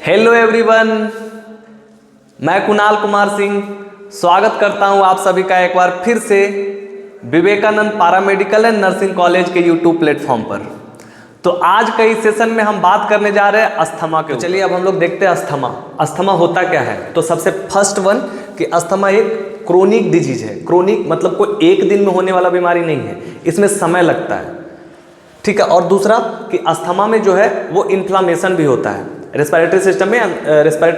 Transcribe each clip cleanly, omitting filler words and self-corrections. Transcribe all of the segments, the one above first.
Hello everyone, मैं कुणाल कुमार सिंह स्वागत करता हूं आप सभी का एक बार फिर से Vivekananda paramedical and nursing college के यूट्यूब प्लेटफॉर्म पर। तो आज के इस सेशन में हम बात करने जा रहे हैं अस्थमा के। चलिए अब हम लोग देखते हैं अस्थमा। अस्थमा होता क्या है? तो सबसे फर्स्ट वन कि अस्थमा एक क्रोनिक डिजीज है। क्रोनिक मतलब कोई एक दिन में होने वाला बीमारी नहीं है, इसमें समय लगता है, ठीक है। और दूसरा कि अस्थमा में जो है वो इन्फ्लामेशन भी होता है। रेस्पिरेटरी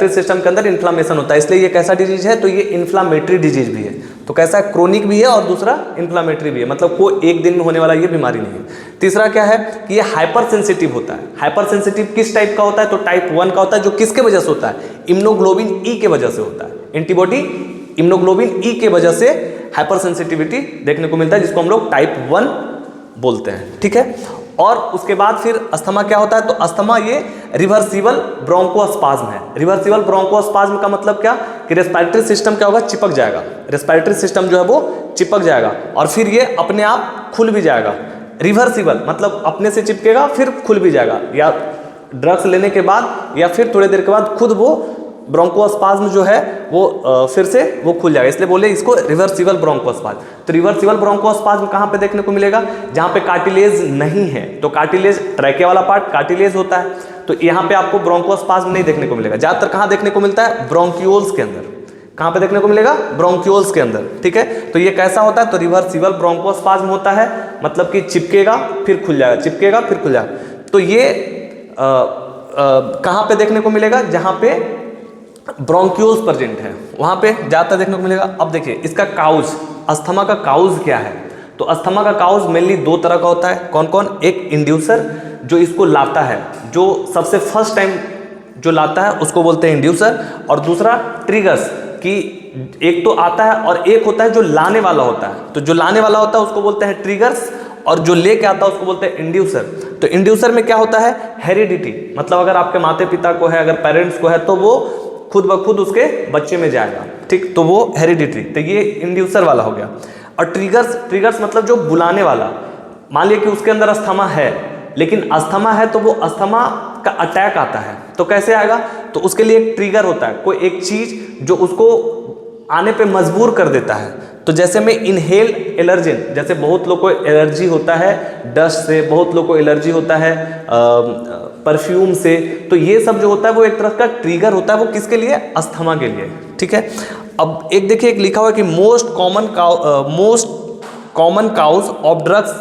सिस्टम के अंदर इन्फ्लामेशन होता है, इसलिए ये कैसा डिजीज है? तो ये इन्फ्लामेटरी डिजीज भी है। तो कैसा है? क्रोनिक भी है और दूसरा इन्फ्लामेटरी भी है, मतलब कोई एक दिन में होने वाला ये बीमारी नहीं है। तीसरा क्या है कि ये हाइपर सेंसिटिव होता है। हाइपर सेंसिटिव किस टाइप का होता है? तो टाइप 1 का होता है, जो किसके वजह से होता है? इम्यूनोग्लोबिन ई के वजह से होता है। एंटीबॉडी इम्यूनोग्लोबिन ई के वजह से हाइपर सेंसिटिविटी देखने को मिलता है, जिसको हम लोग टाइप 1 बोलते हैं, ठीक है। और उसके बाद फिर अस्थमा क्या होता है? तो अस्थमा ये रिवर्सिबल ब्रोंकोस्पाज्म है। रिवर्सिबल ब्रोंकोस्पाज्म का मतलब क्या कि रेस्पिरेटरी सिस्टम क्या होगा? चिपक जाएगा। रेस्पिरेटरी सिस्टम जो है वो चिपक जाएगा और फिर ये अपने आप खुल भी जाएगा। रिवर्सिबल मतलब अपने से चिपकेगा फिर खुल भी जाएगा, या ड्रग्स लेने के बाद या फिर थोड़ी देर के बाद खुद वो ब्रोंकोस्पाज्म जो है वो फिर से वो खुल जाएगा, इसलिए बोले इसको रिवर्सिबल ब्रोंकोस्पाज्म। तो रिवर्सिबल ब्रोंकोस्पाज्म कहाँ पे देखने को मिलेगा? जहाँ पे कार्टिलेज नहीं है। तो कार्टिलेज ट्रैके वाला पार्ट कार्टिलेज होता है, तो यहाँ पे आपको ब्रोंकोस्पाज्म नहीं देखने को मिलेगा। ज़्यादातर कहाँ देखने को मिलता है? ब्रोंक्यूल्स के अंदर। कहाँ पे देखने को मिलेगा? ब्रोंक्यूल्स के अंदर, ठीक है। तो ये कैसा होता है? तो रिवर्सिबल ब्रोंकोस्पाज्म होता है, मतलब कि चिपकेगा फिर खुल जाएगा, चिपकेगा फिर खुल जाएगा। तो ये कहाँ पे देखने को मिलेगा? जहाँ पे ब्रोंक्यूल्स प्रेजेंट है वहाँ पे ज़्यादातर देखने को मिलेगा। अब देखिए इसका काउज, अस्थमा का काउज क्या है? तो अस्थमा का काउज मेनली दो तरह का होता है। कौन कौन? एक इंड्यूसर जो इसको लाता है, जो सबसे फर्स्ट टाइम जो लाता है उसको बोलते हैं इंड्यूसर, और दूसरा ट्रिगर्स कि एक तो आता है और एक होता है जो लाने वाला होता है। तो जो लाने वाला होता है उसको बोलते हैं ट्रिगर्स, और जो लेके आता है उसको बोलते हैं इंड्यूसर। तो इंड्यूसर में क्या होता है? हेरिडिटी, मतलब अगर आपके माता पिता को है, अगर पेरेंट्स को है, तो वो खुद ब खुद उसके बच्चे में जाएगा, ठीक। तो वो हेरिडिटरी, तो ये इंड्यूसर वाला हो गया। और ट्रिगर्स मतलब जो बुलाने वाला। मान लिया कि उसके अंदर अस्थमा है, लेकिन अस्थमा है तो वो अस्थमा का अटैक आता है, तो कैसे आएगा? तो उसके लिए एक ट्रिगर होता है, कोई एक चीज जो उसको आने पे मजबूर कर देता है। तो जैसे में इनहेल एलर्जेन, जैसे बहुत लोग को एलर्जी होता है डस्ट से, बहुत लोग को एलर्जी होता है परफ्यूम से, तो ये सब जो होता है वो एक तरह का ट्रिगर होता है। वो किसके लिए? अस्थमा के लिए, ठीक है। अब एक देखिए, एक लिखा हुआ है कि most common cause of drugs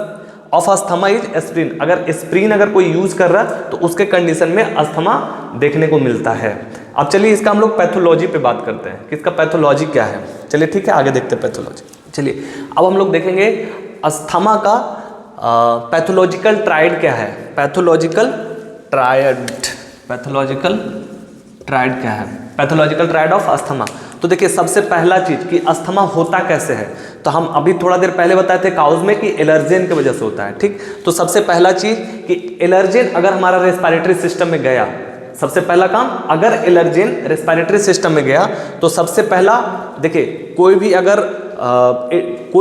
of asthma is aspirin. अगर एस्प्रिन अगर कोई यूज कर रहा है तो उसके कंडीशन में अस्थमा देखने को मिलता है। अब चलिए इसका हम लोग पैथोलॉजी पे बात करते हैं कि इसका पैथोलॉजी क्या है। चलिए ठीक है, आगे देखते हैं पैथोलॉजी। चलिए अब हम लोग देखेंगे अस्थमा का पैथोलॉजिकल ट्रायड क्या है। पैथोलॉजिकल ट्रायड क्या है? Pathological triad of asthma. तो देखिए सबसे पहला चीज कि अस्थमा होता कैसे है, तो हम अभी थोड़ा देर पहले बताए थे काउज में कि एलर्जेन की वजह से होता है, ठीक। तो सबसे पहला चीज कि एलर्जेन अगर हमारा रेस्पिरेटरी सिस्टम में गया, सबसे पहला काम, अगर एलर्जेन रेस्पिरेटरी सिस्टम में गया तो सबसे पहला देखिए कोई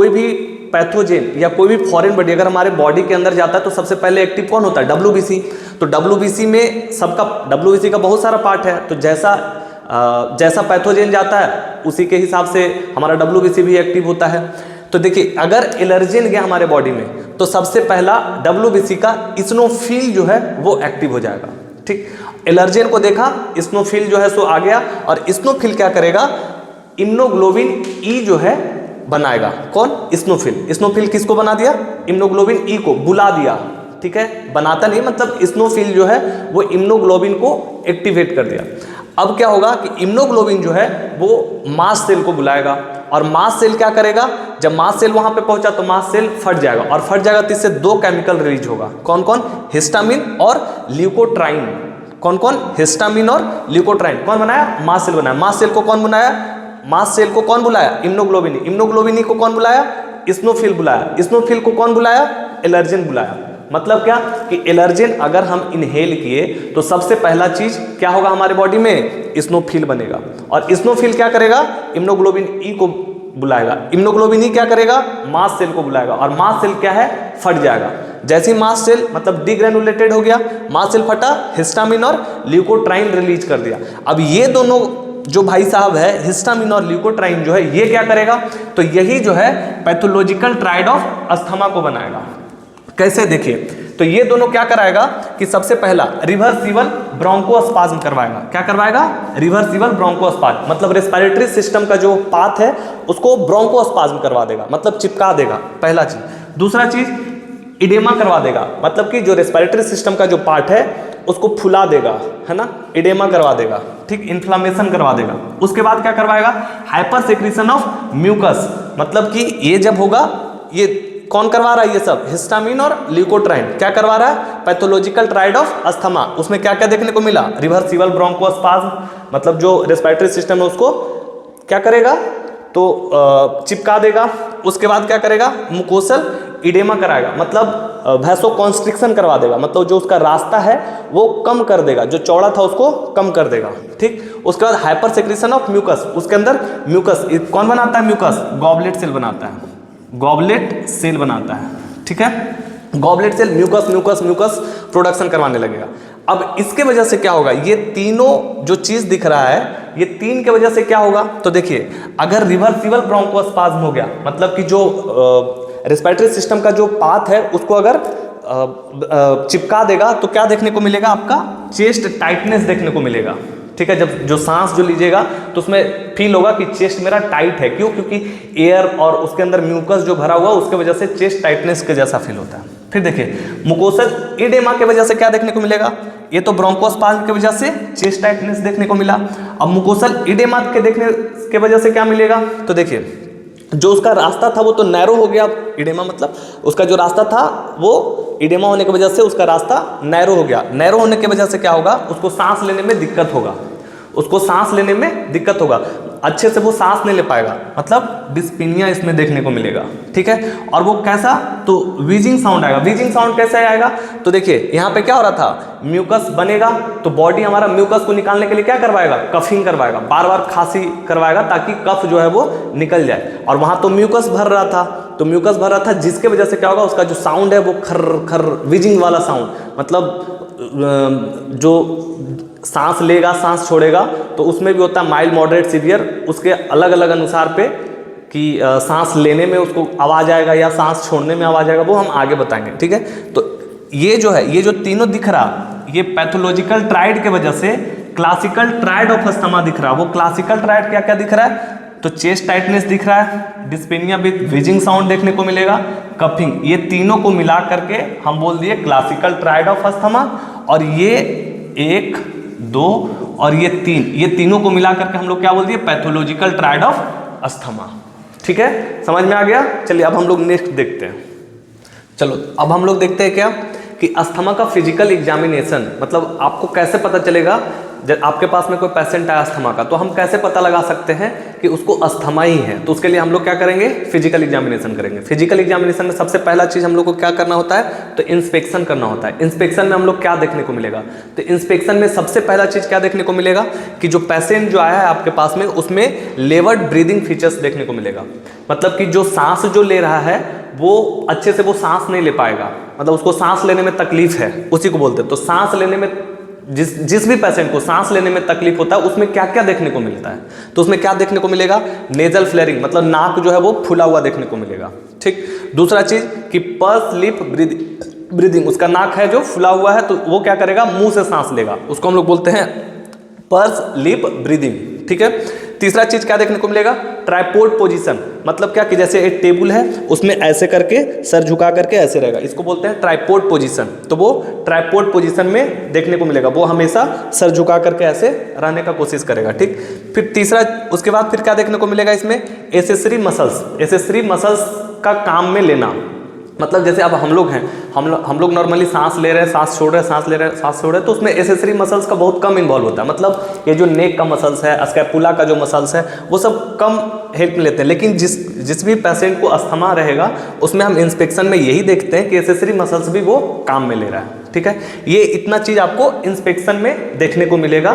भी पैथोजेन या कोई भी फॉरेन बॉडी अगर हमारे बॉडी के अंदर जाता है तो सबसे पहले एक्टिव कौन होता है? WBC। तो WBC में WBC का बहुत सारा पार्ट है, तो जैसा पैथोजेन जाता है उसी के हिसाब से हमारा WBC भी एक्टिव होता है। तो देखिए अगर एलर्जेन गया हमारे बॉडी में तो सबसे पहला WBC का इस्नोफिल जो है वो एक्टिव हो जाएगा, ठीक। एलर्जेन को देखा, इस्नोफिल जो है सो आ गया, और इस्नोफिल क्या करेगा? इम्यूनोग्लोबिन ई जो है बनाएगा। कौन? इस्नोफिल। इस्नोफिल किसको बना दिया? इम्यूनोग्लोबिन ई को बुला दिया, ठीक है। बनाता नहीं, मतलब इस्नोफिल जो है वो इम्यूनोग्लोबिन को एक्टिवेट कर दिया। अब क्या होगा कि इम्यूनोग्लोबिन जो है वो मास्ट सेल को बुलाएगा, और मास्ट सेल क्या करेगा? जब मास्ट सेल वहां पे पहुंचा तो मास्ट सेल फट जाएगा, और फट जाएगा तो इससे दो केमिकल रिलीज होगा। कौन कौन? हिस्टामिन और ल्यूकोट्राइन। कौन कौन? हिस्टामिन और ल्यूकोट्राइन। कौन बनाया? मास्ट सेल बनाया। मास्ट सेल को कौन बनाया? मास्ट सेल को कौन बुलाया? इम्यूनोग्लोबिन। इम्यूनोग्लोबिन को कौन बुलाया? इस्नोफिल बुलाया। इस्नोफिल को कौन बुलाया? एलर्जेन बुलाया। मतलब क्या कि एलर्जेन अगर हम इनहेल किए तो सबसे पहला चीज क्या होगा हमारे बॉडी में? इस्नोफिल बनेगा, और इस्नोफिल क्या करेगा? इम्यूनोग्लोबिन ई को बुलाएगा। इम्यूनोग्लोबिन ई क्या करेगा? मास्ट सेल को बुलाएगा, और मास्ट सेल क्या है? फट जाएगा। जैसे ही मास्ट सेल मतलब डिग्रेनुलेटेड हो गया, मास्ट सेल फटा, हिस्टामिन और ल्यूकोट्राइन रिलीज कर दिया। अब ये दोनों जो भाई साहब है हिस्टामिन और ल्यूकोट्राइन जो है ये क्या करेगा, तो यही जो है पैथोलॉजिकल ट्रायड ऑफ अस्थमा को बनाएगा। कैसे देखिए, तो ये दोनों क्या कराएगा कि सबसे पहला रिवर्सिबल ब्रोंकोस्पाज्म करवाएगा। क्या करवाएगा? रिवर्सिबल ब्रोंकोस्पाज्म, मतलब रेस्पिरेटरी सिस्टम का जो पाथ है उसको ब्रोंकोस्पाज्म करवा देगा, मतलब चिपका देगा, पहला चीज। दूसरा चीज इडेमा करवा देगा, मतलब कि जो रेस्पिरेटरी सिस्टम का जो पार्ट है उसको फुला देगा, है ना, इडेमा करवा देगा, ठीक, इन्फ्लामेशन करवा देगा। उसके बाद क्या करवाएगा? हाइपर सेक्रीशन ऑफ म्यूकस, मतलब कि ये जब होगा, ये कौन करवा रहा है ये सब? हिस्टामिन और ल्यूकोट्राइन। क्या करवा रहा है? Pathological triad of asthma. उसमें क्या क्या देखने को मिला? रिवर्सिबल ब्रोंकोस्पाज्म, मतलब जो रेस्पिरेटरी सिस्टम है उसको क्या करेगा, तो चिपका देगा। उसके बाद क्या करेगा? मुकोसल इडेमा कराएगा, मतलब वैसोकॉन्स्ट्रिक्शन करवा देगा, मतलब जो उसका रास्ता है वो कम कर देगा, जो चौड़ा था उसको कम कर देगा, ठीक। उसके बाद हाइपर सेक्रीशन ऑफ म्यूकस, उसके अंदर म्यूकस कौन बनाता है? म्यूकस गॉबलेट सेल बनाता है, गॉबलेट सेल बनाता है, ठीक है। Goblet cell mucus mucus mucus production करवाने लगेगा। अब इसके वजह से क्या होगा? ये तीनों जो चीज दिख रहा है, ये तीन के वजह से क्या होगा, तो देखिए, अगर रिवर्सिबल ब्रोंकोस्पाज्म हो गया, मतलब कि जो रेस्पिरेटरी सिस्टम का जो पाथ है उसको अगर चिपका देगा तो क्या देखने को मिलेगा? आपका चेस्ट टाइटनेस देखने को मिलेगा, ठीक है। जब जो सांस जो लीजिएगा तो उसमें फील होगा कि चेस्ट मेरा टाइट है। क्यों? क्योंकि एयर और उसके अंदर म्यूकस जो भरा हुआ उसके वजह से चेस्ट टाइटनेस के जैसा फील होता है। फिर देखिए, मुकोसल इडेमा के वजह से क्या देखने को मिलेगा? ये तो ब्रोंकोस्पाज्म की वजह से चेस्ट टाइटनेस देखने को मिला। अब मुकोसल इडेमा के देखने के वजह से क्या मिलेगा? तो देखिए, जो उसका रास्ता था वो तो नैरो हो गया। इडेमा मतलब उसका जो रास्ता था वो इडेमा होने की वजह से उसका रास्ता नैरो हो गया। नैरो होने की वजह से क्या होगा? उसको सांस लेने में दिक्कत होगा, उसको सांस लेने में दिक्कत होगा, अच्छे से वो सांस नहीं ले पाएगा, मतलब डिस्पीनिया इसमें देखने को मिलेगा, ठीक है। और वो कैसा? तो वीजिंग साउंड आएगा। वीजिंग साउंड कैसे आएगा? तो देखिए, यहाँ पे क्या हो रहा था? म्यूकस बनेगा तो बॉडी हमारा म्यूकस को निकालने के लिए क्या करवाएगा? कफिंग करवाएगा, बार बार खांसी करवाएगा ताकि कफ जो है वो निकल जाए। और वहाँ तो म्यूकस भर रहा था, तो म्यूकस भर रहा था जिसके वजह से क्या होगा? उसका जो साउंड है वो खर्र खर्र वीजिंग वाला साउंड, मतलब जो सांस लेगा सांस छोड़ेगा तो उसमें भी होता है माइल्ड मॉडरेट सीवियर, उसके अलग अलग अनुसार पे कि सांस लेने में उसको आवाज़ आएगा या सांस छोड़ने में आवाज़ आएगा, वो हम आगे बताएंगे, ठीक है। तो ये जो है, ये जो तीनों दिख रहा, ये पैथोलॉजिकल ट्रायड के वजह से क्लासिकल ट्रायड ऑफ अस्थमा दिख रहा। वो क्लासिकल ट्रायड क्या क्या दिख रहा है? तो चेस्ट टाइटनेस दिख रहा है, डिस्पेनिया विद व्हीजिंग साउंड देखने को मिलेगा, कफिंग, ये तीनों को मिला करके हम बोल दिए क्लासिकल ट्रायड ऑफ अस्थमा। और ये 1 2 और ये 3, ये तीनों को मिला करके हम लोग क्या बोल दिए? पैथोलॉजिकल ट्रायड ऑफ अस्थमा, ठीक है। समझ में आ गया? चलिए अब हम लोग नेक्स्ट देखते हैं। चलो अब हम लोग देखते हैं क्या कि अस्थमा का फिजिकल एग्जामिनेशन, मतलब आपको कैसे पता चलेगा जब आपके पास में कोई पेशेंट है अस्थमा का, तो हम कैसे पता लगा सकते हैं कि उसको अस्थमा ही है? तो उसके लिए हम लोग क्या करेंगे? फिजिकल एग्जामिनेशन करेंगे। फिजिकल एग्जामिनेशन में सबसे पहला चीज़ हम लोग को क्या करना होता है? तो इंस्पेक्शन करना होता है। इंस्पेक्शन में हम लोग क्या देखने को मिलेगा? तो इंस्पेक्शन में सबसे पहला चीज़ क्या देखने को मिलेगा कि जो पेशेंट जो आया है आपके पास में उसमें लेवर्ड ब्रीदिंग फीचर्स देखने को मिलेगा, मतलब कि जो सांस जो ले रहा है वो अच्छे से वो सांस नहीं ले पाएगा, मतलब उसको सांस लेने में तकलीफ है, उसी को बोलते हैं। तो सांस लेने में जिस भी पेशेंट को सांस लेने में तकलीफ होता है उसमें क्या क्या देखने को मिलता है? तो उसमें क्या देखने को मिलेगा? नेजल फ्लेयरिंग, मतलब नाक जो है वो फुला हुआ देखने को मिलेगा, ठीक। दूसरा चीज कि पर्स लिप ब्रीदिंग, उसका नाक है जो फुला हुआ है तो वो क्या करेगा? मुंह से सांस लेगा, उसको हम लोग बोलते हैं पर्स लिप ब्रीदिंग, ठीक है। तीसरा चीज क्या देखने को मिलेगा? ट्राइपोड पोजीशन, मतलब क्या कि जैसे एक टेबल है उसमें ऐसे करके सर झुका करके ऐसे रहेगा, इसको बोलते हैं ट्राइपोड पोजीशन। तो वो ट्राइपोड पोजीशन में देखने को मिलेगा, वो हमेशा सर झुका करके ऐसे रहने का कोशिश करेगा, ठीक। फिर तीसरा, उसके बाद फिर क्या देखने को मिलेगा इसमें? एसेसरी मसल्स, एसेसरी मसल्स का काम में लेना, मतलब जैसे अब हम लोग हैं, हम लोग नॉर्मली सांस ले रहे हैं सांस छोड़ रहे हैं सांस ले रहे हैं सांस छोड़ रहे हैं, तो उसमें एसेसरी मसल्स का बहुत कम इन्वॉल्व होता है, मतलब ये जो नेक का मसल्स है, स्कैपुला का जो मसल्स है वो सब कम हेल्प लेते हैं। लेकिन जिस भी पेशेंट को अस्थमा रहेगा उसमें हम इंस्पेक्शन में यही देखते हैं कि एसेसरी मसल्स भी वो काम में ले रहा है, ठीक है। ये इतना चीज़ आपको इंस्पेक्शन में देखने को मिलेगा।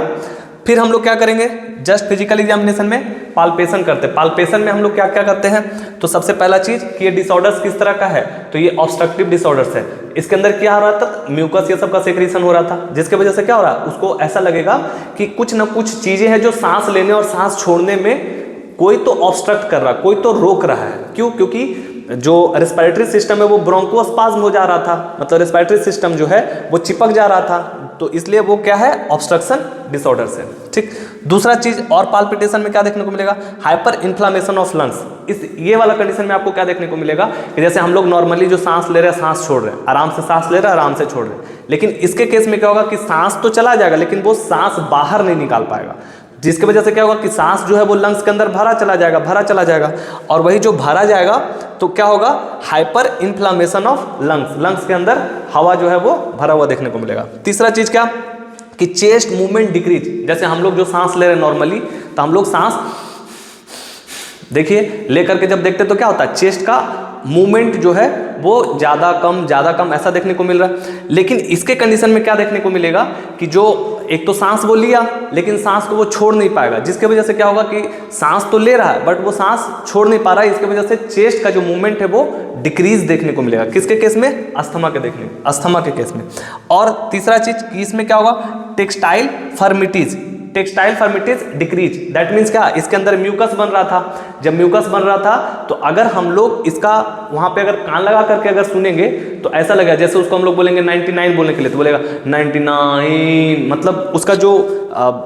फिर हम लोग क्या करेंगे, जस्ट फिजिकल एग्जामिनेशन में पाल्पेशन करते हैं। पाल्पेशन में हम लोग क्या क्या करते हैं, तो सबसे पहला चीज कि ये डिसऑर्डर्स किस तरह का है, तो ये ऑब्स्ट्रक्टिव डिसऑर्डर्स है। इसके अंदर क्या हो रहा था, म्यूकस ये सब का सेक्रेशन हो रहा था, जिसके वजह से क्या हो रहा है, उसको ऐसा लगेगा कि कुछ ना कुछ चीजें हैं जो सांस लेने और सांस छोड़ने में कोई तो ऑब्स्ट्रक्ट कर रहा है, कोई तो रोक रहा है। क्यों, क्योंकि जो रेस्पिरेटरी सिस्टम है वो ब्रोंकोस्पाज्म हो जा रहा था, मतलब रेस्पिरेटरी सिस्टम जो है वो चिपक जा रहा था, तो इसलिए वो क्या है, ऑब्स्ट्रक्शन डिसऑर्डर से। ठीक, दूसरा चीज और पाल्पिटेशन में क्या देखने को मिलेगा, हाइपर इन्फ्लामेशन ऑफ लंग्स। इस ये वाला कंडीशन में आपको क्या देखने को मिलेगा कि जैसे हम लोग नॉर्मली जो सांस ले रहे हैं सांस छोड़ रहे हैं, आराम से सांस ले रहे हैं आराम से छोड़ रहे हैं, लेकिन इसके केस में क्या होगा कि सांस तो चला जाएगा लेकिन वो सांस बाहर नहीं निकाल पाएगा, जिसकी वजह से क्या होगा कि सांस जो है वो लंग्स के अंदर भरा चला जाएगा, और वही जो भरा जाएगा तो क्या होगा, hyper inflammation of lungs, lungs के अंदर हवा जो है वो भरा हुआ देखने को मिलेगा। तीसरा चीज क्या कि चेस्ट मूवमेंट डिक्रीज, जैसे हम लोग जो सांस ले रहे हैं नॉर्मली, तो हम लोग सांस देखिए लेकर के जब देखते हैं तो क्या होता है, चेस्ट का मूवमेंट जो है वो ज़्यादा कम ऐसा देखने को मिल रहा है। लेकिन इसके कंडीशन में क्या देखने को मिलेगा कि जो एक तो सांस वो लिया लेकिन सांस को वो छोड़ नहीं पाएगा, जिसके वजह से क्या होगा कि सांस तो ले रहा है बट वो सांस छोड़ नहीं पा रहा है, इसके वजह से चेस्ट का जो मूवमेंट है वो डिक्रीज देखने को मिलेगा। किसके केस में, अस्थमा के केस में। और तीसरा चीज कि इसमें क्या होगा, टेक्सटाइल फर्मिटीज डिक्रीज, दैट मीन्स क्या, इसके अंदर म्यूकस बन रहा था, जब म्यूकस बन रहा था तो अगर हम लोग इसका वहां पे अगर कान लगा करके अगर सुनेंगे तो ऐसा लगेगा जैसे उसको हम लोग बोलेंगे 99 बोलने के लिए, तो बोलेगा 99, मतलब उसका जो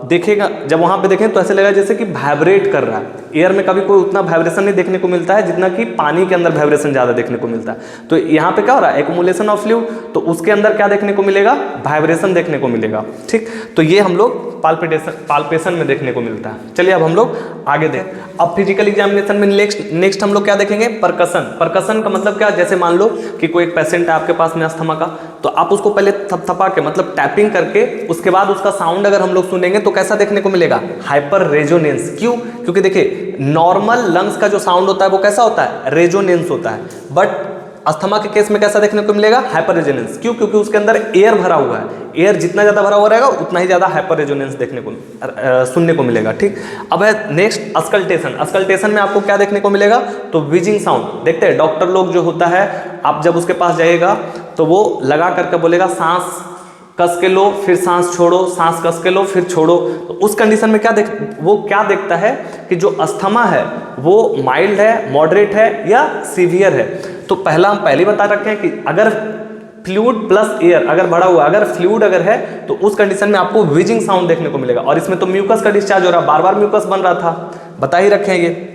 देखेगा, जब वहां पे देखें तो ऐसे लगेगा जैसे कि वाइब्रेट कर रहा है। एयर में कभी कोई उतना वाइब्रेशन नहीं देखने को मिलता है जितना कि पानी के अंदर वाइब्रेशन ज़्यादा देखने को मिलता है। तो यहाँ पे क्या हो रहा है, एक्युमुलेशन ऑफ फ्लूइड, तो उसके अंदर क्या देखने को मिलेगा, वाइब्रेशन देखने को मिलेगा। ठीक, तो ये हम लोग पाल्पेशन में देखने को मिलता है। चलिए अब हम लोग आगे देखें। अब फिजिकल एग्जामिनेशन में नेक्स्ट हम लोग क्या देखेंगे, परकशन का मतलब क्या, जैसे मान लो कि कोई एक पेशेंट है आपके पास में अस्थमा का, तो आप उसको पहले थपथपा के मतलब टैपिंग करके उसके बाद उसका साउंड अगर हम लोग सुनेंगे तो कैसा देखने को मिलेगा, हाइपर रेजोनेंस। क्यों, क्योंकि देखिए नॉर्मल लंग्स का जो साउंड होता है वो कैसा होता है, रेजोनेंस होता है, बट अस्थमा के केस में कैसा देखने को मिलेगा, हाइपर रेजोनेंस। क्यों, क्योंकि उसके अंदर एयर भरा हुआ है, एयर जितना ज़्यादा भरा हुआ रहेगा उतना ही ज़्यादा हाइपर रेजोनेंस देखने को सुनने को मिलेगा। ठीक, अब है नेक्स्ट अस्कल्टेशन में आपको क्या देखने को मिलेगा, तो व्हीजिंग साउंड। देखते हैं डॉक्टर लोग जो होता है, आप जब उसके पास जाइएगा तो वो लगा करके बोलेगा सांस कस के लो फिर सांस छोड़ो, सांस कस के लो फिर छोड़ो। तो उस कंडीशन में वो क्या देखता है कि जो अस्थमा है वो माइल्ड है, मॉडरेट है या सीवियर है। तो पहला हम पहले बता रखे हैं कि अगर फ्लूइड प्लस एयर अगर भरा हुआ, अगर फ्लूइड अगर है तो उस कंडीशन में आपको व्हीजिंग साउंड देखने को मिलेगा। और इसमें तो म्यूकस का डिस्चार्ज हो रहा है, बार बार म्यूकस बन रहा था, बता ही रखे हैं ये,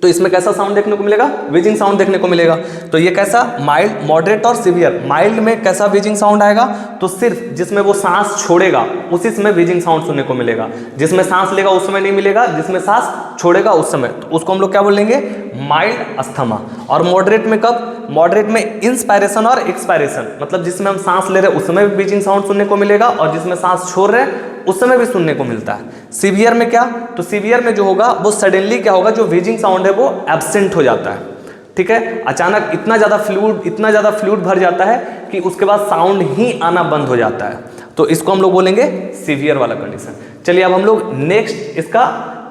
तो इसमें कैसा साउंड देखने को मिलेगा, व्हीजिंग साउंड देखने को मिलेगा। तो ये कैसा, माइल्ड, मॉडरेट और सीवियर। माइल्ड में कैसा व्हीजिंग साउंड आएगा, तो सिर्फ जिसमें वो सांस छोड़ेगा उसी समय व्हीजिंग साउंड सुनने को मिलेगा, जिसमें सांस लेगा उस समय नहीं मिलेगा, जिसमें सांस छोड़ेगा उस समय, तो उसको हम लोग क्या बोलेंगे, माइल्ड अस्थमा। और मॉडरेट में कब, मॉडरेट में इंस्पायरेशन और एक्सपायरेशन, मतलब जिसमें हम सांस ले रहे हैं उस समय भी व्हीजिंग साउंड सुनने को मिलेगा और जिसमें सांस छोड़ रहे हैं उस समय भी सुनने को मिलता है। सीवियर में क्या, तो सीवियर में जो होगा वो सडनली क्या होगा, जो व्हीजिंग साउंड है वो एब्सेंट हो जाता है। ठीक है, अचानक इतना ज़्यादा फ्लूइड भर जाता है कि उसके बाद साउंड ही आना बंद हो जाता है, तो इसको हम लोग बोलेंगे सीवियर वाला कंडीशन। चलिए अब हम लोग नेक्स्ट इसका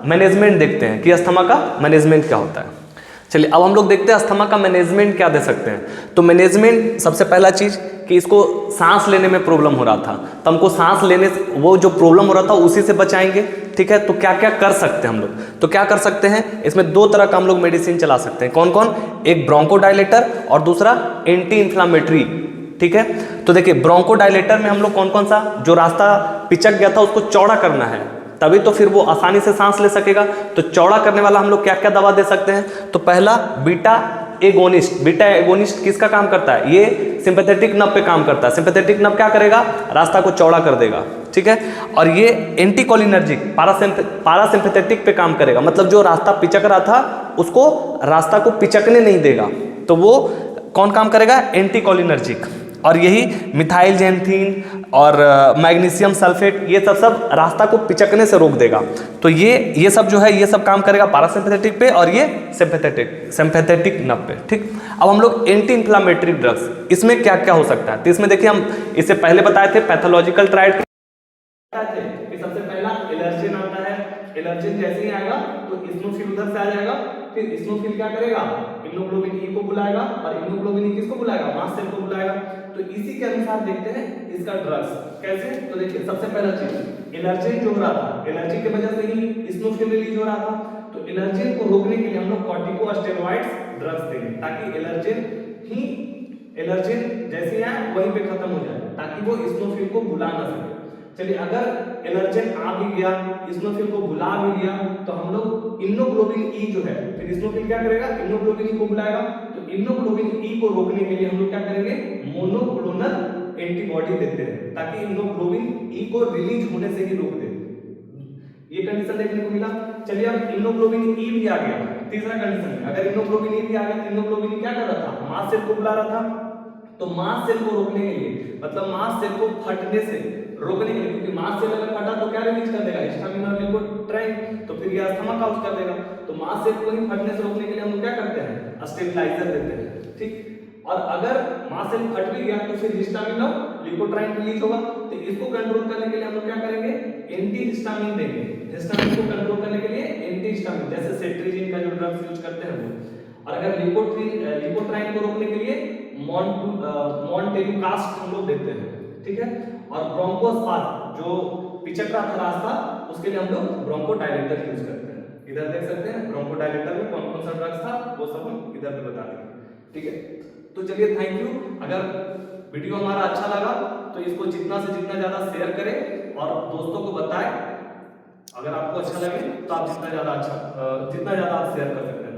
मैनेजमेंट देखते हैं कि अस्थमा का मैनेजमेंट क्या होता है। चलिए अब हम लोग देखते हैं अस्थमा का मैनेजमेंट क्या दे सकते हैं। तो मैनेजमेंट सबसे पहला चीज़ कि इसको सांस लेने में प्रॉब्लम हो रहा था, तो हमको सांस लेने वो जो प्रॉब्लम हो रहा था उसी से बचाएंगे। ठीक है, तो क्या क्या कर सकते हैं हम लोग, तो क्या कर सकते हैं, इसमें दो तरह का हम लोग मेडिसिन चला सकते हैं। कौन कौन, एक ब्रोंकोडायलेटर और दूसरा एंटी इन्फ्लामेटरी। ठीक है, तो देखिए ब्रोंकोडायलेटर में हम लोग कौन कौन सा, जो रास्ता पिचक गया था उसको चौड़ा करना है, तभी तो फिर वो आसानी से सांस ले सकेगा। तो चौड़ा करने वाला हम लोग क्या क्या दवा दे सकते हैं, तो पहला बीटा एगोनिस्ट किसका काम करता है, ये सिंपैथेटिक नर्व पे काम करता है। सिंपैथेटिक नर्व क्या करेगा, रास्ता को चौड़ा कर देगा। ठीक है, और ये एंटीकोलिनर्जिक पारासिम्पैथेटिक पे काम करेगा, मतलब जो रास्ता पिचक रहा था उसको रास्ता को पिचकने नहीं देगा, तो वो कौन काम करेगा, एंटीकोलिनर्जिक। और यही मिथाइल जेंथीन और मैग्नीशियम सल्फेट ये सब रास्ता को पिचकने से रोक देगा। तो ये सब जो है ये सब काम करेगा पारासिम्पैथेटिक पे और ये सिंपैथेटिक नर्व पे। ठीक, अब हम लोग एंटी इन्फ्लामेटरी ड्रग्स, इसमें क्या क्या हो सकता है, तो इसमें देखिए हम इससे पहले बताए थे पैथोलॉजिकल ट्रायड, सबसे पहला एलर्जिन एनर्जी जैसे ही आएगा तो इस्नोफिल उधर से आ जाएगा, फिर इस्नोफिल क्या करेगा, इम्यूनोग्लोबिन ई को बुलाएगा, और इम्यूनोग्लोबिन ई किसको बुलाएगा, मास्ट सेल को बुलाएगा। तो इसी के अनुसार देखते हैं इसका ड्रग्स कैसे। तो देखिए सबसे पहला चीज एलर्जिन जो हो रहा था, एलर्जी की वजह से ही इस्नोफिल रिलीज हो रहा था, तो एलर्जिन को रोकने के लिए हम लोग कॉर्टिकोस्टेरॉइड्स ड्रग्स देंगे ताकि एलर्जिन जैसे ही आए वहीं पे खत्म हो जाए, ताकि वो इस्नोफिल को बुला ना सके। चलिए अगर एलर्जिन आ भी गया, इस्नोफिल को बुला भी लिया, तो हम लोग इम्यूनोग्लोबिन ई जो है, फिर इस्नोफिल क्या करेगा, इम्यूनोग्लोबिन ई को बुलाएगा। तो इम्यूनोग्लोबिन ई को रोकने के लिए हम लोग क्या करेंगे, मोनोक्लोनल एंटीबॉडी देते हैं ताकि इम्यूनोग्लोबिन ई को रिलीज होने से ही रोक दे। ये कंडीशन देखने को मिला। चलिए अब इम्यूनोग्लोबिन ई भी आ गया तीसरा कंडीशन में। अगर इम्यूनोग्लोबिन ई भी आ गया, इम्यूनोग्लोबिन ई क्या कर रहा था, मास्ट सेल को बुला रहा था। तो मास्ट सेल को रोकने के लिए, मतलब मास्ट सेल को फटने से रोकने के लिए, क्योंकि मास्ट सेल अगर फटा तो क्या रिलीज कर देगा, हिस्टामिन और ल्यूकोट्राइन, तो फिर ये अस्थमा काउज कर देगा। तो मास्ट सेल को ही फटने से रोकने के लिए हम लोग क्या करते हैं, स्टेबलाइजर देते हैं, ठीक। और अगर मास्ट सेल फट भी गया तो फिर हिस्टामिन और ल्यूकोट्राइन रिलीज होगा, तो इसको कंट्रोल करने के लिए हम लोग क्या करेंगे, एंटी हिस्टामिन देंगे। हिस्टामिन को कंट्रोल करने के लिए एंटी हिस्टामिन जैसे सेट्रिजिन का जो ड्रग्स यूज करते हैं वो। और अगर ल्यूकोट्राइन को रोकने के लिए मॉन्टेलुकास्ट हम लोग देते हैं, ठीक है। और ब्रोंकोस्पाज्म जो पिचक्रा था रास्ता, उसके लिए हम लोग ब्रोंकोडायलेटर यूज करते हैं। इधर देख सकते हैं ब्रोंकोडायलेटर में कौन कौन सा ड्रग्स था, वो सब हम इधर पे बता देंगे, ठीक है। तो चलिए थैंक यू। अगर वीडियो हमारा अच्छा लगा तो इसको जितना से जितना ज्यादा शेयर करें और दोस्तों को बताएं। अगर आपको अच्छा लगे तो आप जितना ज्यादा आप शेयर कर सकते हैं।